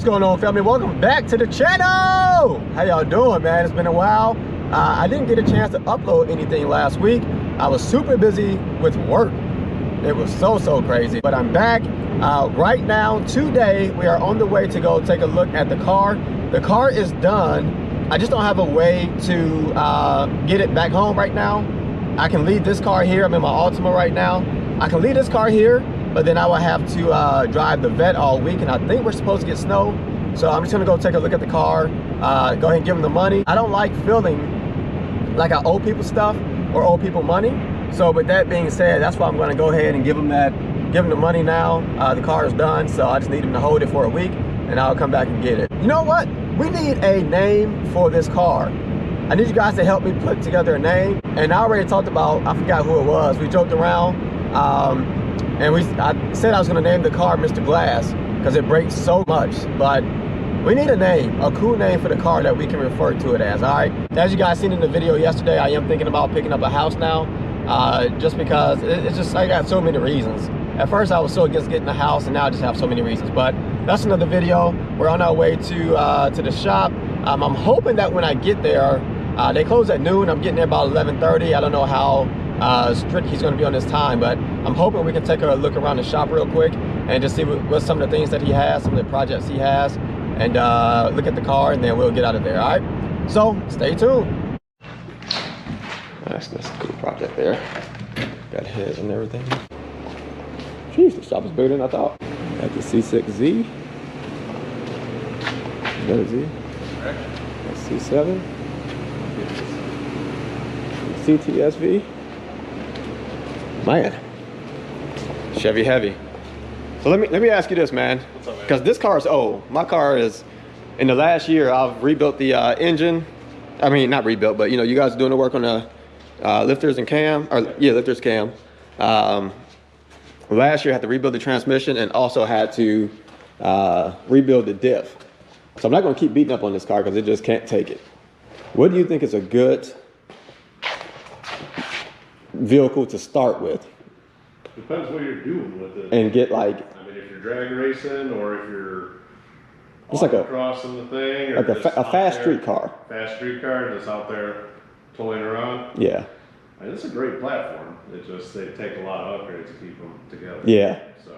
What's going on, family? Welcome back to the channel. How y'all doing, man? It's been a while. I didn't get a chance to upload anything last week. I was super busy with work. It was so crazy, but I'm back. Right now, today, we are on the way to go take a look at the car. The car is done. I just don't have a way to get it back home right now. I can leave this car here. I'm in my Altima right now. I can leave this car here, but then I will have to drive the vet all week, and I think we're supposed to get snow. So I'm just gonna go take a look at the car, go ahead and give them the money. I don't like feeling like I owe people stuff or owe people money. So with that being said, that's why I'm gonna go ahead and give them the money now. The car is done, so I just need them to hold it for a week, and I'll come back and get it. You know what? We need a name for this car. I need you guys to help me put together a name. And I already talked about, I forgot who it was. We joked around, and I said I was gonna name the car Mr. Glass because it breaks so much. But we need a name, a cool name for the car that we can refer to it as, all right? As you guys seen in the video yesterday, I am thinking about picking up a house now, just because it's just, I got so many reasons. At first I was so against getting a house, and now I just have so many reasons. But that's another video. We're on our way to the shop. I'm hoping that when I get there, they close at noon. I'm getting there about 11:30. I don't know how strict he's going to be on his time, but I'm hoping we can take a look around the shop real quick and just see what some of the things that he has, some of the projects he has, and look at the car, and then we'll get out of there. All right, so stay tuned. That's a cool project there. Got heads and everything. Jeez, the shop is bigger than I thought. Got the C6Z. Is that a Z? That's C7. CTSV. Man, Chevy heavy. So let me ask you this, man, because this car is old. My car is, in the last year, I've rebuilt the engine. I mean, not rebuilt, but you know, you guys are doing the work on the lifters and cam, or yeah, lifters cam. Last year I had to rebuild the transmission and also had to rebuild the diff. So I'm not gonna keep beating up on this car because it just can't take it. What do you think is a good vehicle to start with? Depends what you're doing with it. And get like, I mean, if you're drag racing or if you're it's like crossing the thing, or like a fast street car. Fast street car just out there toying around. Yeah. I mean, it's a great platform. It just, they take a lot of upgrades to keep them together. Yeah. So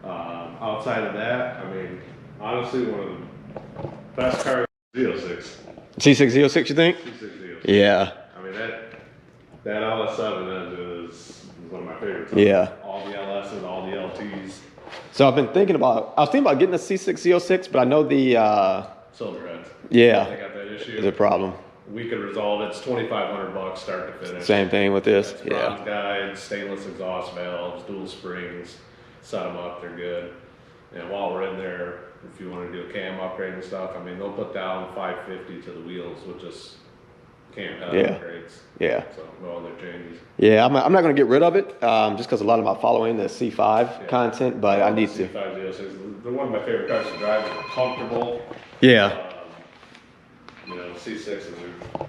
outside of that, I mean, honestly, one of the best cars is Z06. C6 Z06, you think? C6 Z06. Yeah. I mean, that LS7 engine is one of my favorites. Yeah. All the LSs, all the LTs. So I was thinking about getting a C6 Z06, but I know the Silverheads. yeah, They got that issue. is a problem. We could resolve it. It's $2,500 start to finish. Same thing with this. It's Yeah. bronze guides, stainless exhaust valves, dual springs. Set them up, they're good. And while we're in there, if you want to do a cam upgrade and stuff, I mean, they'll put down $550 to the wheels with just cam upgrades. Yeah. So with all their changes. Yeah, I'm not going to get rid of it just because a lot of my following is C5 content, but I need to. C5 Z06, they're one of my favorite cars to drive. They're comfortable. Yeah. You know, C6s are.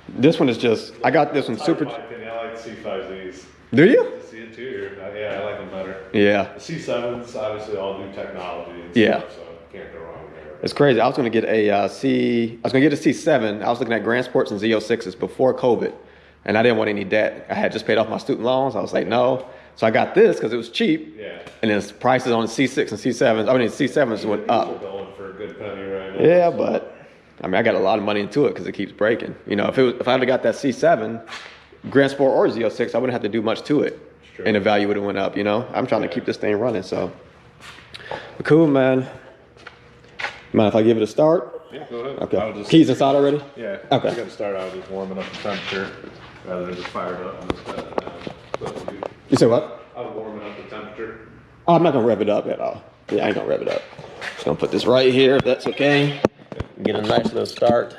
This one is just, I got this one super. In my opinion, I like the C5Zs. Do you? The C interior, yeah, I like them better. Yeah. The C7s, obviously, all new technology and Yeah. stuff, so can't go wrong there. It's crazy. I was going to get a I was going to get a C7. I was looking at Grand Sports and Z06s before COVID, and I didn't want any debt. I had just paid off my student loans. I was like, no. So I got this because it was cheap. Yeah. And then prices on the C6 and C7s, I mean, C7s went up. We're going for a good penny right now. Yeah, but I mean, I got a lot of money into it because it keeps breaking. You know, if I'd have got that C7, Grand Sport or Z06, I wouldn't have to do much to it, and the value would have went up. You know, I'm trying to keep this thing running. So, but cool, man. Mind if I give it a start? Yeah, go ahead. Okay. Keys inside already? Yeah. Okay. You got to start out just warming up the temperature rather than just fire it up and just let it down. So You said what? I was warming up the temperature. Oh, I'm not gonna rev it up at all. Yeah, I ain't gonna rev it up. Just gonna put this right here if that's okay. Get a nice little start.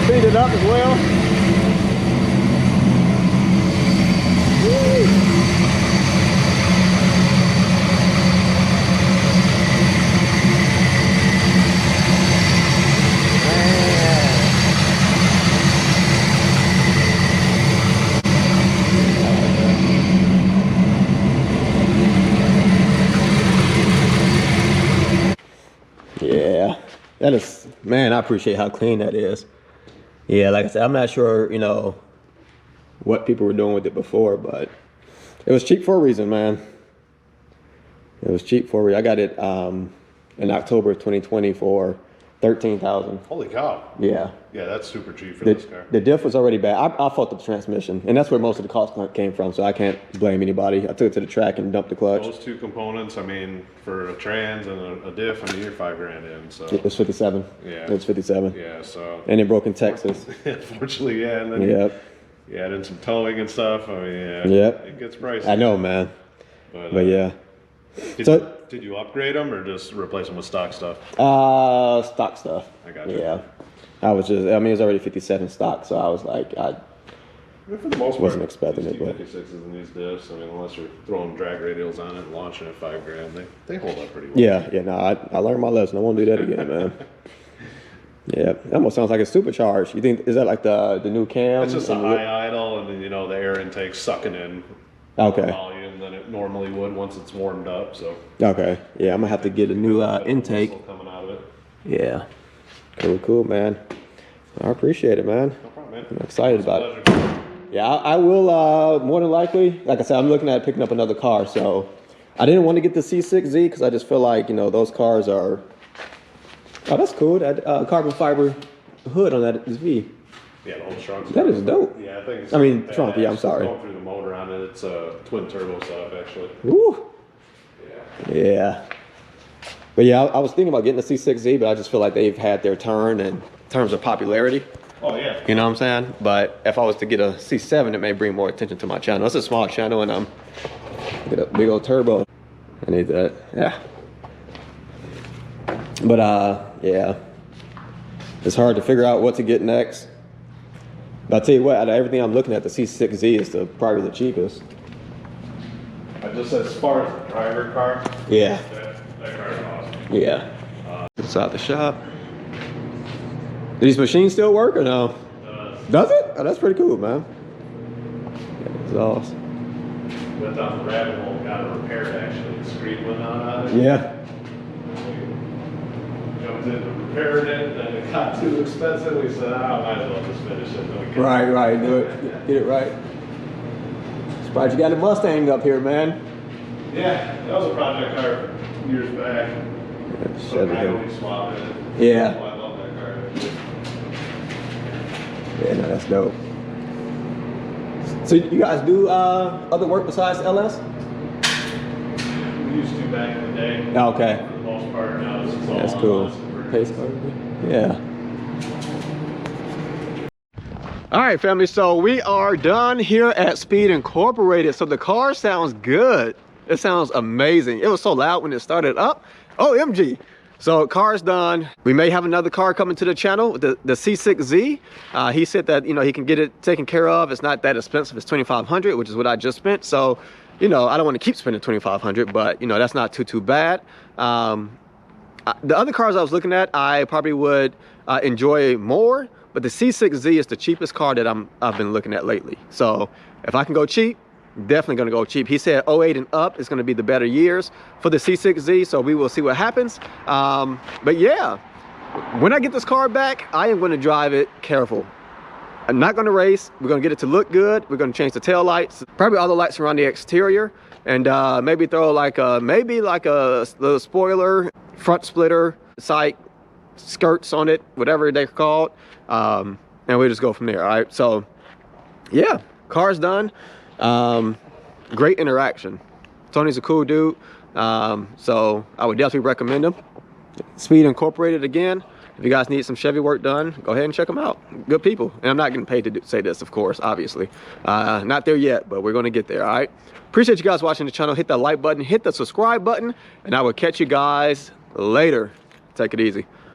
speed it up as well. Woo. Yeah, that is, man, I appreciate how clean that is. Yeah, like I said, I'm not sure, you know, what people were doing with it before, but it was cheap for a reason, man. It was cheap for a reason. I got it in October of 2020 for $13,000. Holy cow. Yeah. Yeah, that's super cheap for this car. The diff was already bad. I fucked up the transmission, and that's where most of the cost came from, so I can't blame anybody. I took it to the track and dumped the clutch. Those two components, I mean, for a trans and a diff, I mean, you're $5,000 in, so. It was 57. Yeah. It was 57. Yeah, so. And it broke in Texas. Unfortunately, yeah, and then Yep. you add in some towing and stuff, I mean, yeah. Yep. It gets pricey. I know, man. But yeah. Did you upgrade them or just replace them with stock stuff? Stock stuff. I got you. Yeah. I mean, it was already 57 stock, so I was like, I mean, for the most part, wasn't expecting these it, but- T56s and these diffs, I mean, unless you're throwing drag radials on it and launching at $5,000, they hold up pretty well. yeah, no, I learned my lesson. I won't do that again, man. Yeah, it almost sounds like it's supercharged. You think, is that like the new cam? It's just a high idle, and then, you know, the air intake sucking in more Okay. volume than it normally would once it's warmed up, so. Okay, yeah, I'm gonna have to get a new intake. Whistle coming out of it. Yeah, cool, man. I appreciate it, man. No problem, man. I'm excited about it. Pleasure. Yeah, I will more than likely. Like I said, I'm looking at picking up another car, so I didn't want to get the C6Z because I just feel like, you know, those cars are. Oh, that's cool. That carbon fiber hood on that is V. Yeah, the whole trunk. That is dope. Yeah, I think. I mean, trunk, yeah, I'm sorry. Going through the motor on it, it's a twin turbo setup actually. Woo. Yeah. Yeah. But yeah, I was thinking about getting the C6Z, but I just feel like they've had their turn in terms of popularity. Oh yeah. You know what I'm saying? But if I was to get a C7, it may bring more attention to my channel. It's a small channel, and get a big old turbo. I need that. Yeah. But yeah, it's hard to figure out what to get next. But I tell you what, out of everything I'm looking at, the C6Z is probably the cheapest. I just said as far as the driver car. Yeah. That car is awesome. Yeah. Inside the shop. Do these machines still work or no? Does it? Oh, that's pretty cool, man. Yeah, exhaust. Went down the rabbit hole, got it repaired actually. The screen went out of it. Yeah. Jumped in, repaired it, then it got too expensive. We said, I might as well just finish it. Then we can- Right. Do it. Get it right. Surprised you got a Mustang up here, man. Yeah, that was a project car years back. So Chevy. I only swapped it. Yeah. Oh, I love that car. Yeah, no, that's dope. So you guys do other work besides LS? We used to back in the day. Okay. For the most part, now it's all That's cool. online. Pace car. Yeah. All right, family. So we are done here at Speed Incorporated. So the car sounds good. It sounds amazing. It was so loud when it started up. OMG. So car's done. We may have another car coming to the channel, the C6Z. He said that, you know, he can get it taken care of. It's not that expensive. It's $2,500, which is what I just spent. So, you know, I don't want to keep spending $2,500, but you know, that's not too bad. The other cars I was looking at, I probably would enjoy more, but the C6Z is the cheapest car that I've been looking at lately. So if I can go cheap, definitely gonna go cheap. He said 08 and up is gonna be the better years for the C6Z, so we will see what happens. But yeah, when I get this car back, I am gonna drive it careful. I'm not gonna race. We're gonna get it to look good. We're gonna change the tail lights, probably all the lights around the exterior, and maybe throw like a little spoiler, front splitter, sight, skirts on it, whatever they're called, and we'll just go from there. All right, so yeah, car's done. Great interaction. Tony's a cool dude, so I would definitely recommend him. Speed Incorporated again. If you guys need some Chevy work done, go ahead and check them out. Good people. And I'm not getting paid to say this, of course, obviously. Not there yet, but we're going to get there, all right? Appreciate you guys watching the channel. Hit that like button, hit the subscribe button, and I will catch you guys later. Take it easy.